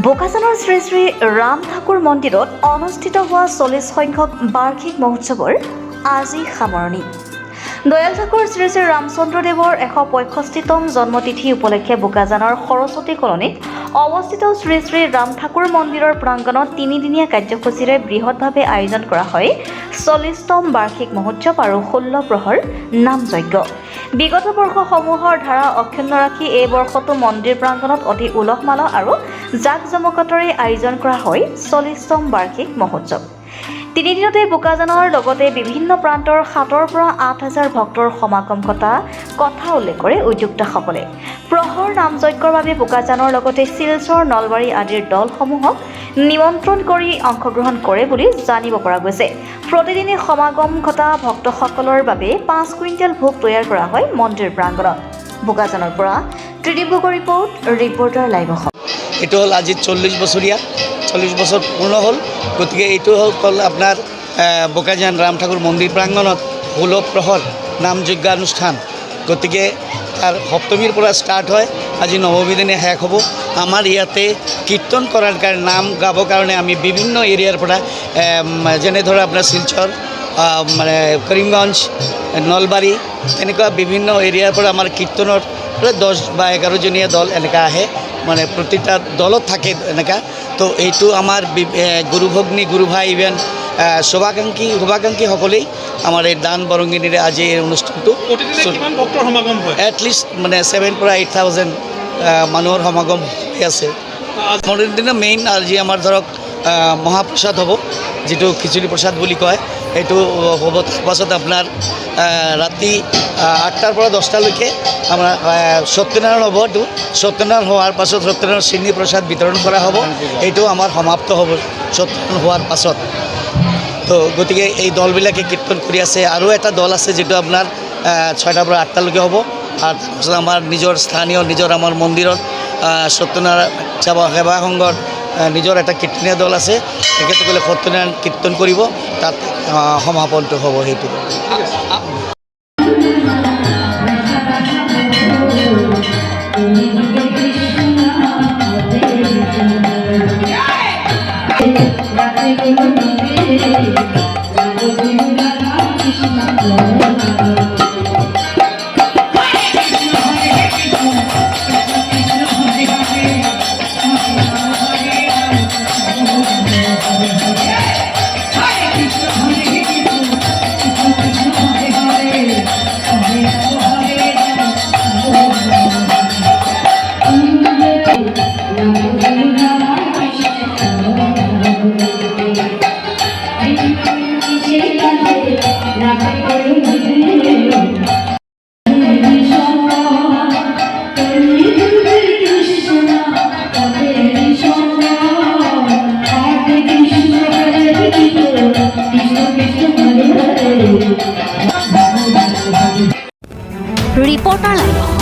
বোকাজানৰ শ্ৰী শ্ৰী ৰাম ঠাকুৰ মন্দিৰত অনুষ্ঠিত হোৱা 40 সংখ্যক বাৰ্ষিক মহোৎসৱৰ আজি সামৰণি। দয়াল ঠাকুৰ শ্ৰী শ্ৰী ৰামচন্দ্ৰদেৱৰ 165তম জন্মতিথি উপলক্ষে বোকাজানৰ সৰস্বতী কলনীত অৱস্থিত শ্ৰী শ্ৰী ৰাম ঠাকুৰ মন্দিৰৰ প্ৰাংগণত 3দিনীয়া কাৰ্যসূচীৰে বৃহৎভাৱে আয়োজন কৰা হয় 40তম বাৰ্ষিক মহোৎসৱ আৰু 16 প্ৰহৰ নামযজ্ঞ। বিগত বৰ্ষসমূহৰ ধাৰা অক্ষুণ্ণ ৰাখি এই বৰ্ষতো মন্দিৰ প্ৰাংগণত অতি উলহ মালহ আৰু জাক-জমকতাৰে আয়োজন কৰা হয় 40তম বাৰ্ষিক মহোৎসৱ। 3 দিনতে বোকাজানৰ লগতে বিভিন্ন প্ৰান্তৰ 7ৰ পৰা 8,000 ভক্তৰ সমাগম ঘটা কথা উল্লেখ কৰে উদ্যোক্তাসকলে। প্ৰহৰ নামযজ্ঞৰ বাবে বোকাজানৰ লগতে শিলচৰ, নলবাৰী আদিৰ দলসমূহক নিমন্ত্ৰণ কৰি অংশগ্ৰহণ কৰে বুলি জানিব পৰা গৈছে। প্ৰতিদিনে সমাগম ঘটা ভক্তসকলৰ বাবে 5 কুইণ্টেল ভোগ তৈয়াৰ কৰা হয় মন্দিৰ প্ৰাংগণত। বোকাজানৰ পৰা ত্ৰিদীপ গগৈৰ ৰিপৰ্ট, ৰিপৰ্টাৰ লাইভ অসম। এইটো হ'ল আজি 40 বছৰীয়া, 40 বছৰ পূৰ্ণ হ'ল। গতিকে এইটো হ'ল আপোনাৰ বোকাজান ৰাম ঠাকুৰ মন্দিৰ প্ৰাংগণত 16 প্ৰহৰ নামযজ্ঞ অনুষ্ঠান। গতিকে তাৰ সপ্তমীৰ পৰা ষ্টাৰ্ট হয়, আজি নৱমী দিনে শেষ হ'ব। আমাৰ ইয়াতে কীৰ্তন কৰাৰ কাৰণে, নাম গাবৰ কাৰণে আমি বিভিন্ন এৰিয়াৰ পৰা যেনে ধৰক আপোনাৰ শিলচৰ, মানে কৰিমগঞ্জ, নলবাৰী, এনেকুৱা বিভিন্ন এৰিয়াৰ পৰা আমাৰ কীৰ্তনৰ 10 বা 11জনীয়া দল এনেকুৱা আহে, মানে প্ৰতিটা দলত থাকে এনেকুৱা। তো এইটো আমাৰ গুৰু ভগ্নী, গুৰু ভাই, ইভেন শুভাকাংক্ষীসকলেই আমাৰ এই দান বৰঙণিৰে আজি এই অনুষ্ঠানটো এটলিষ্ট মানে 7,000 পৰা 8,000 মানুহৰ সমাগম হৈ আছে। মন্দিৰ দিনা মেইন আজি আমাৰ ধৰক মহাপ্ৰসাদ হ'ব, যিটো খিচিৰি প্ৰসাদ বুলি কয়। এইটো হ'ব। তাৰপাছত আপোনাৰ ৰাতি 8টাৰ পৰা 10টালৈকে আমাৰ সত্যনাৰায়ণ হ'ব। এইটো সত্যনাৰায়ণ হোৱাৰ পাছত সত্যনাৰায়ণ চেনি প্ৰসাদ বিতৰণ কৰা হ'ব। এইটো আমাৰ সমাপ্ত হ'ব সত্যনাৰায়ণ হোৱাৰ পাছত। তো গতিকে এই দলবিলাকে কীৰ্তন কৰি আছে। আৰু এটা দল আছে যিটো আপোনাৰ 6টাৰ পৰা 8টালৈকে হ'ব। আৰু তাৰপিছত আমাৰ নিজৰ স্থানীয় আমাৰ মন্দিৰত সত্যনাৰায়ণ সেৱা সংঘৰ নিজৰ এটা কীৰ্তনীয় দল আছে। তেখেতসকলে সত্যনাৰায়ণ কীৰ্তন কৰিব, তাত সমাপনটো হ'ব। সেইটো ৰিপৰ্টাৰ লাইভ।